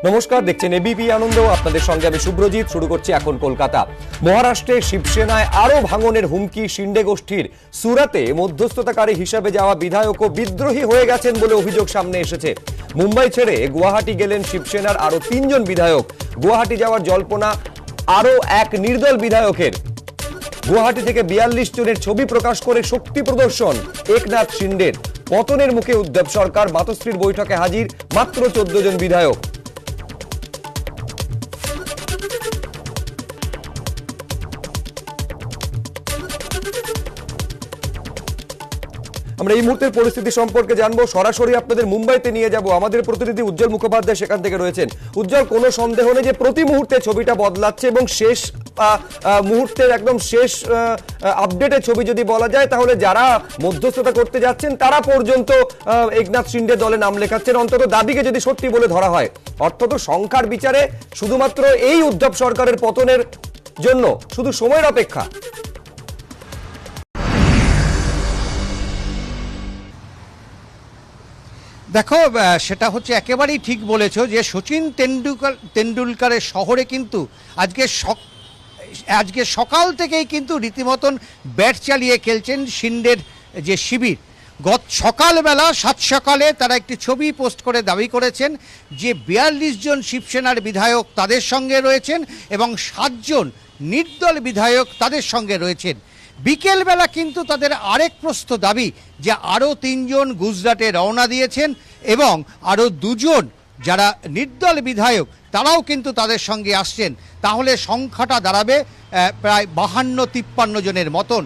নমস্কার, দেখছেন এবিপি আনন্দ। আপনাদের সঙ্গে আমি শুভ্রজিৎ। শুরু করছি এখন কলকাতা। মহারাষ্ট্রে শিবসেনায় আরো ভাঙনের হুমকি শিন্ডে গোষ্ঠীর। সুরাতে মধ্যস্থতাকারী হিসাবে যাওয়া বিধায়কও বিদ্রোহী হয়ে গেছেন বলে অভিযোগ সামনে এসেছে। মুম্বাই ছেড়ে গুয়াহাটি গেলেন শিবসেনার আরো 3 জন বিধায়ক। গুয়াহাটি যাওয়ার জল্পনা আরো এক নির্দল বিধায়কের। গুয়াহাটি থেকে 42 জনের ছবি প্রকাশ করে শক্তি প্রদর্শন একনাথ শিন্ডের। পতনের মুখে উদ্ধব সরকার, মাতোশ্রীর বৈঠকে হাজির মাত্র 14 জন বিধায়ক। আমরা এই মুহূর্তের পরিস্থিতি সম্পর্কে জানবো, সরাসরি আপনাদের মুম্বাইতে নিয়ে যাব। আমাদের প্রতিনিধি উজ্জ্বল মুখোপাধ্যায় সেখান থেকে রয়েছেন। উজ্জ্বল, কোনো সন্দেহ নেই যে প্রতি মুহূর্তে ছবিটা বদলাচ্ছে এবং শেষ মুহূর্তের একদম শেষ আপডেটের ছবি যদি বলা যায়, তাহলে যারা মধ্যস্থতা করতে যাচ্ছেন তারা পর্যন্ত একনাথ শিন্ডে দলে নাম লেখাচ্ছেন, অন্তত দাবিকে যদি সত্যি বলে ধরা হয়। অর্থাৎ সংখ্যার বিচারে শুধুমাত্র এই উদ্ধব সরকারের পতনের জন্য শুধু সময়ের অপেক্ষা। দেখো, সেটা হচ্ছে একেবারেই ঠিক বলেছো যে সচিন তেন্ডুলকারের শহরে কিন্তু আজকে সকাল থেকেই কিন্তু রীতিমতন ব্যাট চালিয়ে খেলছেন শিন্ডের যে শিবির। সকালবেলা 7 সকালে তারা একটি ছবি পোস্ট করে দাবি করেছেন যে 42 জন শিবসেনার বিধায়ক তাদের সঙ্গে রয়েছেন এবং 7 জন নির্দল বিধায়ক তাদের সঙ্গে রয়েছেন। বিকেলবেলা কিন্তু তাদের আরেক প্রস্ত দাবি যে আরও 3 জন গুজরাটে রওনা দিয়েছেন এবং আরও 2 জন যারা নির্দল বিধায়ক তারাও কিন্তু তাদের সঙ্গে আসছেন। তাহলে সংখ্যাটা দাঁড়াবে প্রায় 52-53 জনের মতন।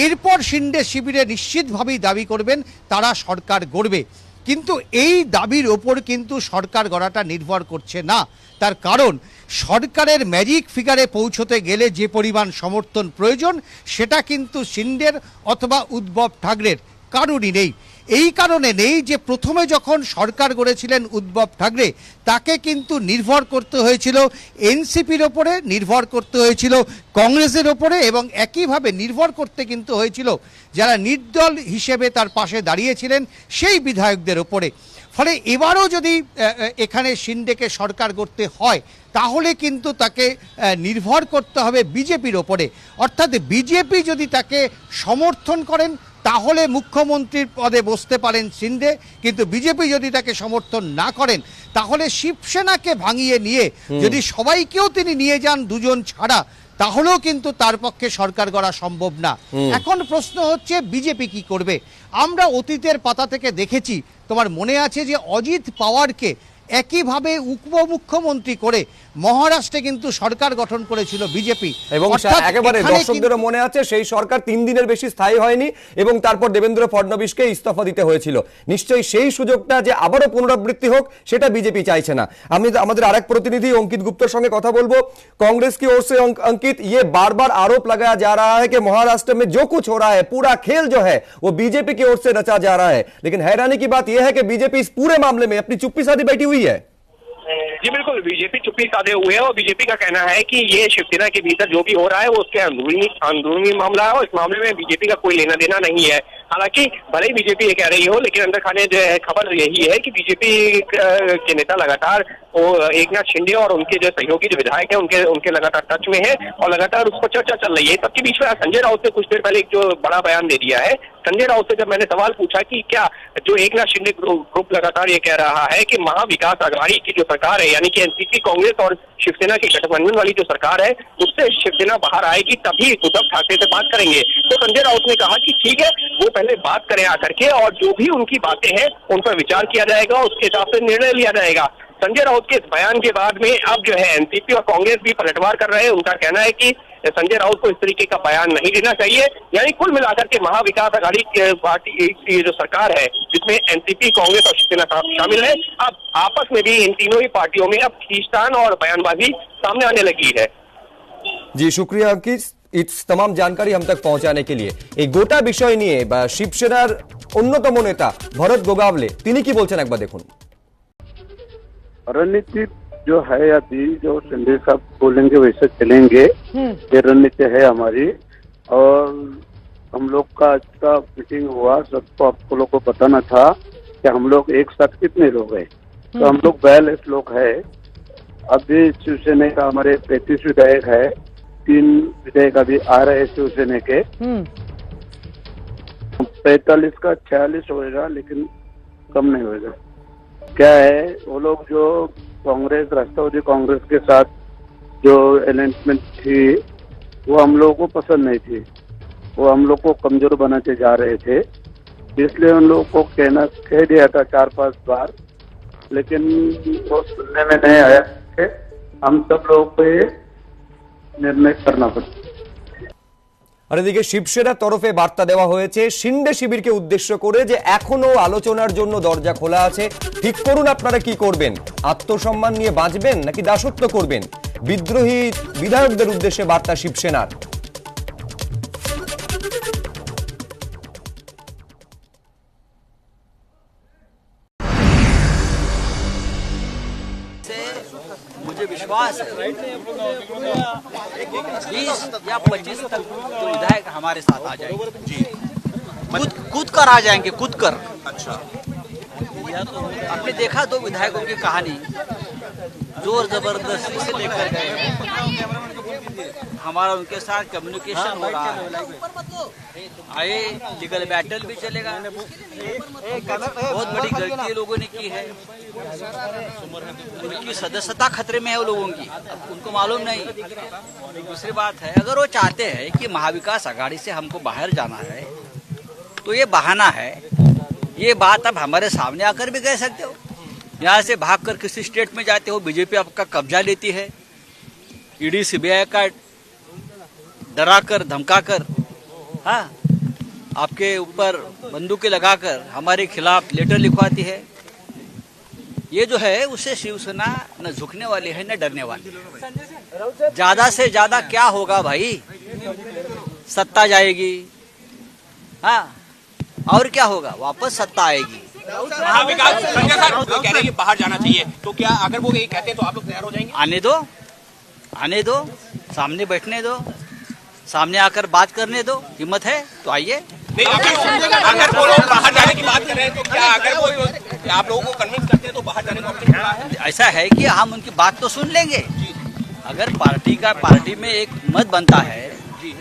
এরপর শিন্ডে শিবিরে নিশ্চিতভাবেই দাবি করবেন তারা সরকার গড়বে। কিন্তু এই দাবির ওপর কিন্তু সরকার গড়াটা নির্ভর করছে না। তার কারণ সরকারের ম্যাজিক ফিগারে পৌঁছতে গেলে যে পরিমাণ সমর্থন প্রয়োজন সেটা কিন্তু শিন্ডের অথবা উদ্ধব ঠাকরের কারণই নেই। এই কারণে নেই যে প্রথমে যখন সরকার গড়েছিলেন উদ্ধব ঠাকরে, তাকে কিন্তু নির্ভর করতে হয়েছিল এনসিপির ওপরে, নির্ভর করতে হয়েছিল কংগ্রেসের ওপরে এবং একইভাবে নির্ভর করতে কিন্তু হয়েছিল যারা নির্দল হিসেবে তার পাশে দাঁড়িয়েছিলেন সেই বিধায়কদের ওপরে। ফলে এবারও যদি এখানে শিন্ডেকে সরকার গড়তে হয় তাহলে কিন্তু তাকে নির্ভর করতে হবে বিজেপির ওপরে। অর্থাৎ বিজেপি যদি তাকে সমর্থন করেন তাহলে মুখ্যমন্ত্রীর পদে বসতে পারেন শিন্ডে, কিন্তু বিজেপি যদি তাকে সমর্থন না করেন তাহলে শিবসেনাকে ভাঙিয়ে নিয়ে যদি সবাইকেও তিনি নিয়ে যান 2 জন ছাড়া, তাহলেও কিন্তু তার পক্ষে সরকার গড়া সম্ভব না। এখন প্রশ্ন হচ্ছে বিজেপি কি করবে। আমরা অতীতের পাতা থেকে দেখেছি, তোমার মনে আছে যে অজিত পাওয়ারকে একইভাবে উপমুখ্যমন্ত্রী করে মহারাষ্ট্রে কিন্তু সরকার গঠন করেছিল বিজেপি। এবং একেবারে দর্শকদেরও মনে আছে সেই সরকার 3 দিনের বেশি স্থায়ী হয়নি এবং তারপর দেবেন্দ্র ফডনবিসকে ইস্তফা দিতে হয়েছিল। নিশ্চয়ই সেই সুযোগটা যে আবারও পুনরাবৃত্তি হোক সেটা বিজেপি চাইছে না। আমি আমাদের আরেক প্রতিনিধি अंकित गुप्तर সঙ্গে কথা বলবো। कांग्रेस की ओर से अंकित, ये बार बार आरोप लगाया जा रहा है कि महाराष्ट्र में जो कुछ हो रहा है, पूरा खेल जो है वो बीजेपी की ओर से रचा जा रहा है, लेकिन हैरानी की बात यह है कि बीजेपी इस पूरे मामले में अपनी चुप्पी साधी बैठी हुई है। जी बिल्कुल, बीजेपी चुप्पी साधे हुए है और बीजेपी का कहना है कि ये शिवसेना के भीतर जो भी हो रहा है वो उसके अंदरूनी मामला है और इस मामले में बीजेपी का कोई लेना देना नहीं है। हालांकि भले ही बीजेपी ये कह रही हो, लेकिन अंदर खाने जो है खबर यही है कि बीजेपी के नेता लगातार वो एकनाथ शिंदे और उनके जो सहयोगी जो विधायक है उनके लगातार टच में है और लगातार उस पर चर्चा चल रही है। सबके बीच में संजय राउत ने कुछ देर पहले एक जो बड़ा बयान दे दिया है। संजय राउत से जब मैंने सवाल पूछा कि क्या जो एकनाथ शिंदे ग्रुप लगातार ये कह रहा है कि महाविकास आघाड़ी की जो सरकार है, यानी कि एनसीपी, कांग्रेस और शिवसेना की गठबंधन वाली जो सरकार है, उससे शिवसेना बाहर आएगी तभी उद्धव ठाकरे से बात करेंगे। तो संजय राउत ने कहा कि ठीक है, वो पहले बात करें आकर के और जो भी उनकी बातें हैं उन पर विचार किया जाएगा, उसके हिसाब से निर्णय लिया जाएगा। संजय राउत के इस बयान के बाद में अब जो है एनसीपी और कांग्रेस भी पलटवार कर रहे हैं। उनका कहना है कि संजय राउत को इस तरीके का बयान नहीं देना चाहिए। यानी कुल मिलाकर के महाविकास आघाड़ी पार्टी की जो सरकार है जिसमें एनसीपी, कांग्रेस और शिवसेना शामिल है, अब आपस में भी इन तीनों ही पार्टियों में अब खींचतान और बयानबाजी सामने आने लगी है। जी शुक्रिया अंकित, इस तमाम जानकारी हम तक पहुंचाने के लिए। एक गोटा विषय নিয়ে শিবসেনার অন্যতম নেতা ভরত গোগাवले তিনি কি বলছেন একবার দেখুন। रणनीति जो है अभी जो शिंदे साहब बोलेंगे वैसे चलेंगे, ये रणनीति है हमारी। और हम लोग का आज का मीटिंग हुआ, सबको आपको लोग को बताना था कि हम लोग एक साथ कितने लोग हैं। तो हम लोग 42 लोग हैं अभी शिवसेना का हमारे 35 विधायक है, 3 विधायक अभी आ रहे हैं शिवसेना के। 45 का 46 होएगा, लेकिन कम नहीं होएगा। क्या है, वो लोग जो कांग्रेस, राष्ट्रवादी कांग्रेस के साथ जो अलाइनमेंट थी वो हम लोगों को पसंद नहीं थी, वो हम लोग को कमजोर बनाते जा रहे थे, इसलिए उन लोगों को कह दिया था 4-5 बार, लेकिन वो सुनने में नहीं आया। हम सब लोगों को ये निर्णय करना पड़ा। আর এদিকে শিবসেনার তরফে বার্তা দেওয়া হয়েছে শিন্ডে শিবিরকে উদ্দেশ্য করে যে এখনো আলোচনার জন্য দরজা খোলা আছে, ঠিক করুন আপনারা কি করবেন, আত্মসম্মান নিয়ে বাঁচবেন নাকি দাসত্ব করবেন। বিদ্রোহী বিধায়কদের উদ্দেশ্যে বার্তা শিবসেনার। मुझे विश्वास है 20 या 25 तक जो विधायक हमारे साथ आ जाएंगे, कूद कर आ जाएंगे, कूद कर। अच्छा, आपने देखा 2 विधायकों की कहानी, जोर जबरदस्ती से लेकर गए, हमारा उनके साथ कम्युनिकेशन हो रहा है, आए लीगल बैटल भी चलेगा। बहुत बड़ी गलती लोगों ने की है, उनकी सदस्यता खतरे में है वो लोगों की, अब उनको मालूम नहीं। दूसरी बात है, अगर वो चाहते हैं कि महाविकास आघाड़ी से हमको बाहर जाना है तो ये बहाना है, ये बात अब हमारे सामने आकर भी कह सकते हो। यहाँ से भागकर किसी स्टेट में जाते हो, बीजेपी आपका कब्जा लेती है, ईडी सीबीआई का डराकर धमकाकर, हाँ, आपके ऊपर बंदूकें लगाकर हमारे खिलाफ लेटर लिखवाती है। ये जो है उससे शिवसेना न झुकने वाली है न डरने वाली है। ज्यादा से ज्यादा क्या होगा भाई, सत्ता जाएगी, हाँ, और क्या होगा, वापस सत्ता आएगी। महाविकास संजय सर वो कह रहे हैं कि बाहर जाना चाहिए, तो क्या अगर वो यही कहते हैं तो आप लोग तैयार हो जाएंगे? आने दो, सामने बैठने दो, सामने आकर बात करने दो, हिम्मत है तो आइए। नहीं, अगर वो लोग बाहर जाने की बात कर रहे हैं तो क्या अगर वो आप लोगों को कन्विंस करते हैं तो बाहर जाने का ऑप्शन है? ऐसा है कि हम उनकी बात तो सुन लेंगे, अगर पार्टी में एक मत बनता है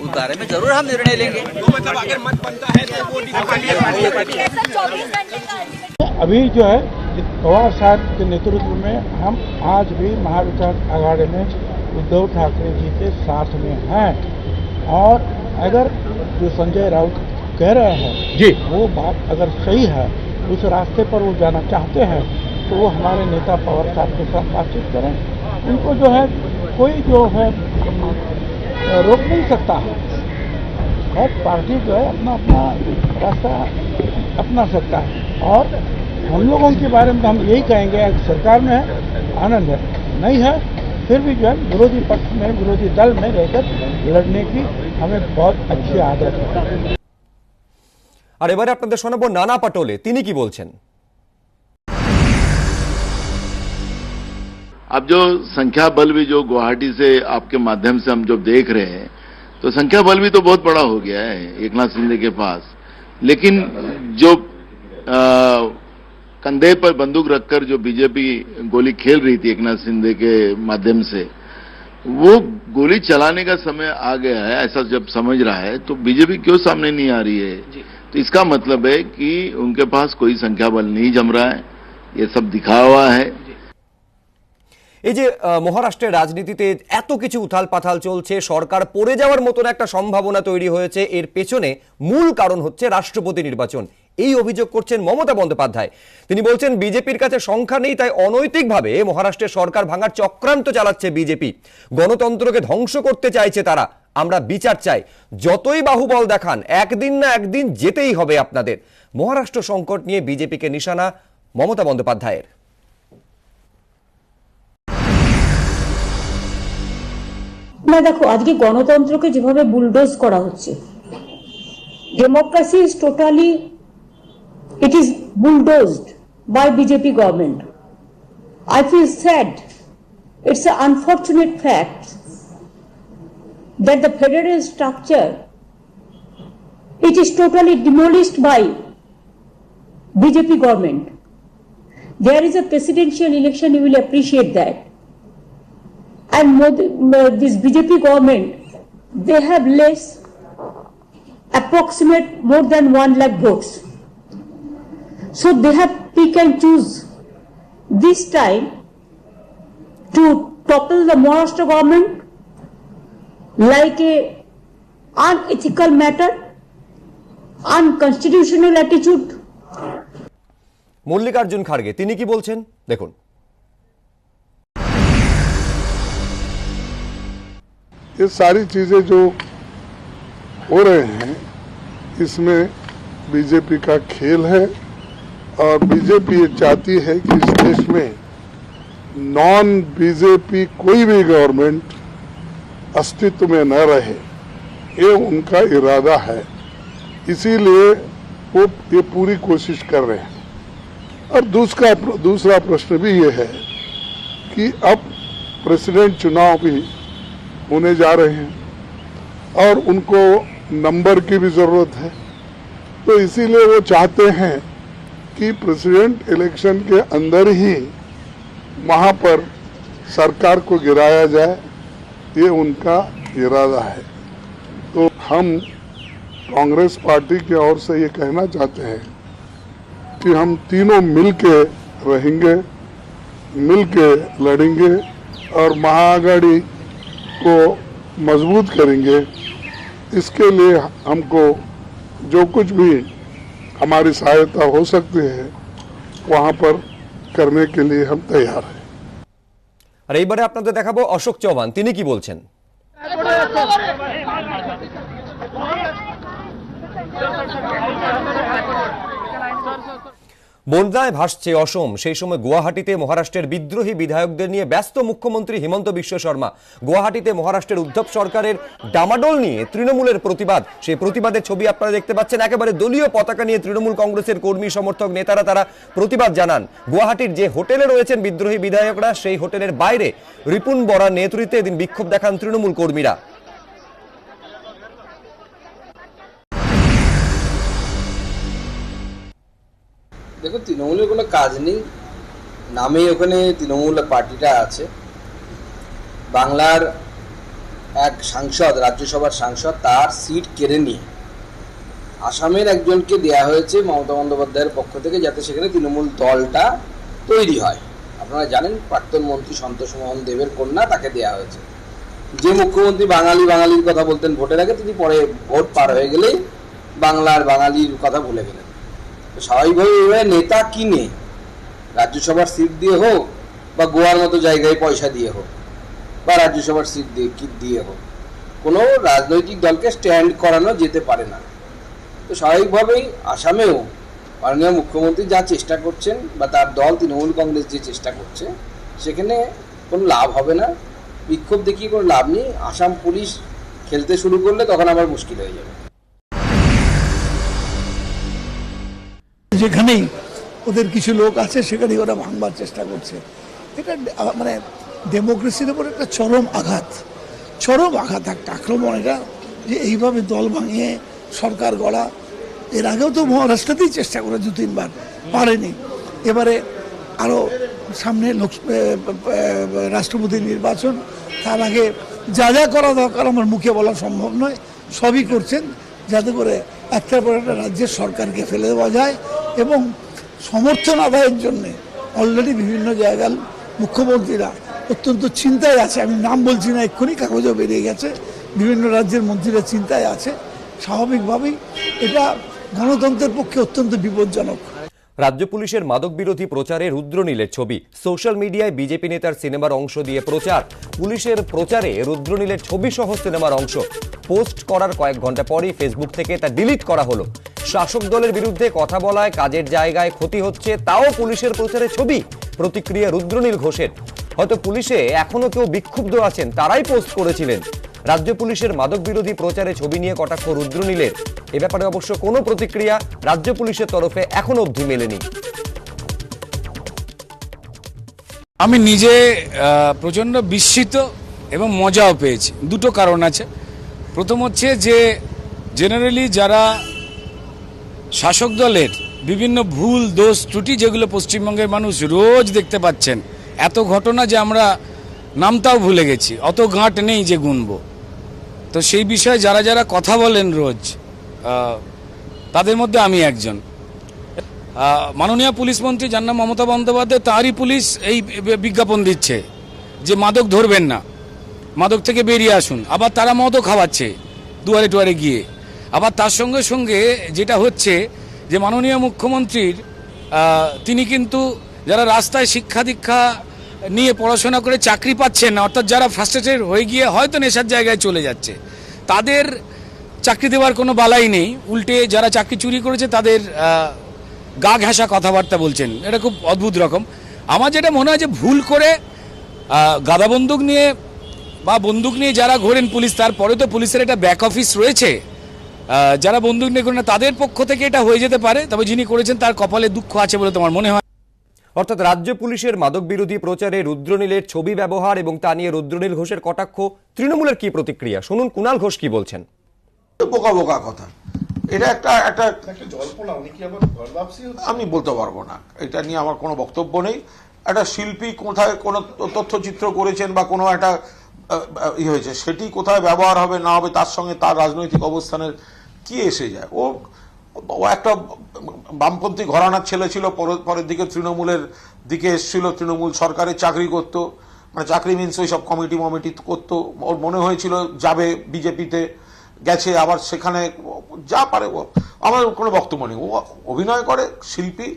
उस बारे में जरूर हम निर्णय लेंगे। तो मतलब अगर मत बनता है तो वो अभी जो है पवार साहब के नेतृत्व में हम आज भी महाविकास आघाड़ी में उद्धव ठाकरे जी के साथ में हैं, और अगर जो संजय राउत कह रहे हैं जी वो बात अगर सही है, उस रास्ते पर वो जाना चाहते हैं, तो वो हमारे नेता पवार साहब के साथ बातचीत करें। उनको जो है कोई जो है रोक नहीं सकता है, और पार्टी जो है अपना अपना रास्ता अपना सकता है। और हम लोगों के बारे में हम यही कहेंगे, सरकार में आनंद है, नहीं है फिर भी जो है विरोधी पक्ष में, विरोधी दल में रहकर लड़ने की हमें बहुत अच्छी आदत है। আর এবারে আপনাদের শোনাবো নানা পাটোলে, তিনি কি বলছেন। अब जो संख्या बल भी जो गुवाहाटी से आपके माध्यम से हम जो देख रहे हैं, तो संख्या बल भी तो बहुत बड़ा हो गया है एकनाथ शिंदे के पास, लेकिन जो कंधे पर बंदूक रखकर जो बीजेपी गोली खेल रही थी एकनाथ शिंदे के माध्यम से, वो गोली चलाने का समय आ गया है, ऐसा जब समझ रहा है तो बीजेपी क्यों सामने नहीं आ रही है? तो इसका मतलब है कि उनके पास कोई संख्या बल नहीं जम रहा है, ये सब दिखा हुआ है। এই যে মহারাষ্ট্রের রাজনীতিতে এত কিছু উথাল পাথাল চলছে, সরকার পড়ে যাওয়ার মতন একটা সম্ভাবনা তৈরি হয়েছে, এর পেছনে মূল কারণ হচ্ছে রাষ্ট্রপতি নির্বাচন। এই অভিযোগ করছেন মমতা বন্দ্যোপাধ্যায়। তিনি বলছেন বিজেপির কাছে সংখ্যা নেই, তাই অনৈতিকভাবে মহারাষ্ট্রের সরকার ভাঙার চক্রান্ত চালাচ্ছে বিজেপি, গণতন্ত্রকে ধ্বংস করতে চাইছে তারা। আমরা বিচার চাই, যতই বাহুবল দেখান একদিন না একদিন যেতেই হবে আপনাদের। মহারাষ্ট্র সংকট নিয়ে বিজেপিকে নিশানা মমতা বন্দ্যোপাধ্যায়ের। না দেখো, আজকে গণতন্ত্রকে যেভাবে বুলডোজ করা হচ্ছে, democracy is totally, it is bulldozed by BJP government. I feel sad, it's an unfortunate fact that the federal structure, it is totally demolished by BJP government. There is a presidential election, you will appreciate that. and this BJP government, they have less, approximate more than 1 lakh votes. So they have pick and choose this time to topple the Maharashtra government like a unethical matter, unconstitutional attitude. Mallikarjun খাড়গে তিনি কি বলছেন দেখুন। ये सारी चीजें जो हो रहे हैं इसमें बीजेपी का खेल है और बीजेपी ये चाहती है कि इस देश में नॉन बीजेपी कोई भी गवर्नमेंट अस्तित्व में न रहे, ये उनका इरादा है। इसीलिए वो ये पूरी कोशिश कर रहे हैं। और दूसरा प्रश्न भी ये है कि अब प्रेसिडेंट चुनाव भी होने जा रहे हैं और उनको नंबर की भी जरूरत है, तो इसीलिए वो चाहते हैं कि प्रेसिडेंट इलेक्शन के अंदर ही वहां पर सरकार को गिराया जाए, ये उनका इरादा है। तो हम कांग्रेस पार्टी की ओर से ये कहना चाहते हैं कि हम तीनों मिलके रहेंगे, मिलके लड़ेंगे और महाआघाड़ी को मजबूत करेंगे। इसके लिए हमको जो कुछ भी हमारी सहायता हो सकती है वहां पर करने के लिए हम तैयार हैं। আর এইবারে আপনাদের দেখাবো অশোক চৌহান তিনি কি বলছেন। বন্যায় ভাসছে অসম, সেই সময় গুয়াহাটিতে মহারাষ্ট্রের বিদ্রোহী বিধায়কদের নিয়ে ব্যস্ত মুখ্যমন্ত্রী হিমন্ত বিশ্ব শর্মা। গুয়াহাটিতে মহারাষ্ট্রের উদ্ধব সরকারের ডামাডোল নিয়ে তৃণমূলের প্রতিবাদ, সেই প্রতিবাদের ছবি আপনারা দেখতে পাচ্ছেন। একেবারে দলীয় পতাকা নিয়ে তৃণমূল কংগ্রেসের কর্মী সমর্থক নেতারা তারা প্রতিবাদ জানান। গুয়াহাটির যে হোটেলে রয়েছেন বিদ্রোহী বিধায়করা, সেই হোটেলের বাইরে রিপুন বরার নেতৃত্বে এদিন বিক্ষোভ দেখান তৃণমূল কর্মীরা। দেখো, তৃণমূলের কোনো কাজ নেই, নামেই ওখানে তৃণমূল পার্টিটা আছে। বাংলার এক সাংসদ, রাজ্যসভার সাংসদ, তার সিট কেড়ে নিয়ে আসামের একজনকে দেয়া হয়েছে মমতা বন্দ্যোপাধ্যায়ের পক্ষ থেকে, যাতে সেখানে তৃণমূল দলটা তৈরি হয়। আপনারা জানেন প্রাক্তন মন্ত্রী সন্তোষ মোহন দেবের কন্যা, তাকে দেয়া হয়েছে। যে মুখ্যমন্ত্রী বাঙালির কথা বলতেন ভোটের আগে, তিনি পরে ভোট পার হয়ে গেলেই বাঙালির কথা ভুলে গেলেন। স্বাভাবিকভাবে এভাবে নেতা কিনে রাজ্যসভার সিট দিয়ে হোক বা গোয়ার মতো জায়গায় পয়সা দিয়ে হোক বা রাজ্যসভার সিট দিয়ে হোক, কোনো রাজনৈতিক দলকে স্ট্যান্ড করানো যেতে পারে না। তো স্বাভাবিকভাবেই আসামেও মাননীয় মুখ্যমন্ত্রী যা চেষ্টা করছেন বা তার দল তৃণমূল কংগ্রেস যে চেষ্টা করছে, সেখানে কোনো লাভ হবে না। বিক্ষোভ দেখিয়ে কোনো লাভ নেই। আসাম পুলিশ খেলতে শুরু করলে তখন আবার মুশকিল হয়ে যাবে। যেখানেই ওদের কিছু লোক আছে সেখানেই ওরা ভাঙবার চেষ্টা করছে। এটা মানে ডেমোক্রেসির উপর একটা চরম আঘাত একটা আক্রমণ। এটা যে এইভাবে দল ভাঙিয়ে সরকার গড়া, এর আগেও তো মহারাষ্ট্রতেই চেষ্টা করে 2-3 বার, পারেনি। এবারে আরও সামনে রাষ্ট্রপতি নির্বাচন, তার আগে যা যা করা দরকার আমার মুখে বলা সম্ভব নয়, সবই করছেন যাতে করে একটার পর একটা রাজ্যের সরকারকে ফেলে দেওয়া যায়। এবং সমর্থন আদায়ের জন্য অলরেডি বিভিন্ন জায়গার মুখ্যমন্ত্রীরা অত্যন্ত চিন্তায় আছে। আমি নাম বলছি না, এক্ষুনি কাগজও বেরিয়ে গেছে, বিভিন্ন রাজ্যের মন্ত্রীরা চিন্তায় আছে। স্বাভাবিকভাবেই এটা গণতন্ত্রের পক্ষে অত্যন্ত বিপজ্জনক। রাজ্য পুলিশের মাদক বিরোধী প্রচারে রুদ্রনীলের ছবি সোশ্যাল মিডিয়ায় বিজেপি নেতার সিনেমার অংশ দিয়ে প্রচার। পুলিশের প্রচারে রুদ্রনীলের ছবি সহ সিনেমার অংশ পোস্ট করার কয়েক ঘন্টা পরই ফেসবুক থেকে তা ডিলিট করা হলো। শাসক দলের বিরুদ্ধে কথা বলায় কাজের জায়গায় ক্ষতি হচ্ছে, তাও পুলিশের প্রচারে ছবি। প্রতিক্রিয়া রুদ্রনীল ঘোষের। হয়তো পুলিশে এখনো কেউ বিক্ষুব্ধ আছেন, তারাই পোস্ট করেছিলেন। রাজ্য পুলিশের মাদক বিরোধী প্রচারে ছবি নিয়ে কটাক্ষ রুদ্রনীলের। এ ব্যাপারে অবশ্য কোনো প্রতিক্রিয়া রাজ্য পুলিশের তরফে এখনো অবধি মেলেনি। আমি নিজে প্রচণ্ড বিস্মিত এবং মজাও পেয়েছি। দুটো কারণ আছে। প্রথম হচ্ছে যে জেনারেলি যারা শাসক দলের বিভিন্ন ভুল দোষ ত্রুটি যেগুলো পশ্চিমবঙ্গের মানুষ রোজ দেখতে পাচ্ছেন, এত ঘটনা যে আমরা নামটাও ভুলে গেছি, অত গাঁট নেই যে গুনবো। তো সেই বিষয়ে যারা যারা কথা বলেন রোজ, তাদের মধ্যে আমি একজন। মাননীয় পুলিশ মন্ত্রী যার নাম মমতা বন্দ্যোপাধ্যায়, তারই পুলিশ এই বিজ্ঞাপন দিচ্ছে যে মাদক ধরবেন না, মাদক থেকে বেরিয়ে আসুন। আবার তারা মদও খাওয়াচ্ছে দুয়ারে টুয়ারে গিয়ে। আবার তার সঙ্গে সঙ্গে যেটা হচ্ছে যে মাননীয় মুখ্যমন্ত্রীর তিনি কিন্তু যারা রাস্তায় শিক্ষা দীক্ষা নিয়ে পড়াশোনা করে চাকরি পাচ্ছেন না, অর্থাৎ যারা ফ্রাস্ট্রেটেড হয়ে গিয়ে হয়তো নেশার জায়গায় চলে যাচ্ছে, তাদের চাকরি দেওয়ার কোনো বালাই নেই। উল্টে যারা চাকরি চুরি করেছে তাদের গা ঘেঁষা কথাবার্তা বলছেন। এটা খুব অদ্ভুত রকম। আমার যেটা মনে হয় যে ভুল করে গাদা বন্দুক নিয়ে বা বন্দুক নিয়ে যারা ঘোরেন পুলিশ, তারপরে তো পুলিশের একটা ব্যাক অফিস রয়েছে, যারা বন্দুক নিয়ে ঘোরেন তাদের পক্ষ থেকে এটা হয়ে যেতে পারে। তবে যিনি করেছেন তার কপালে দুঃখ আছে বলে তোমার মনে হয়? অর্থাৎ রাজ্য পুলিশের মাদক বিরোধী প্রচারে রুদ্রনীলের ছবি ব্যবহার এবং তা নিয়ে রুদ্রনীল ঘোষের কটাক্ষ, তৃণমূলের কি প্রতিক্রিয়া শুনুন। কুণাল ঘোষ কি বলছেন। বোকা বোকা কথা, এটা একটা জল্পনা, আমি বলতে পারবো না, এটা নিয়ে আমার কোনো বক্তব্য নেই। একটা শিল্পী কোথায় কোনো তথ্যচিত্র করেছেন বা কোনো একটা হয়েছে, সেটি কোথায় ব্যবহার হবে না হবে তার সঙ্গে তার রাজনৈতিক অবস্থানের কি এসে যায়। ও একটা বামপন্থী ঘরানার ছেলে ছিল, পরের দিকে তৃণমূলের দিকে এসেছিল, তৃণমূল সরকারের চাকরি করত, মানে চাকরি মিনস ওই সব কমিটি করতো। ওর মনে হয়েছিল যাবে বিজেপিতে, গেছে, আবার সেখানে যা পারে। আমার কোনো বক্তব্য নেই। ও অভিনয় করে, শিল্পী,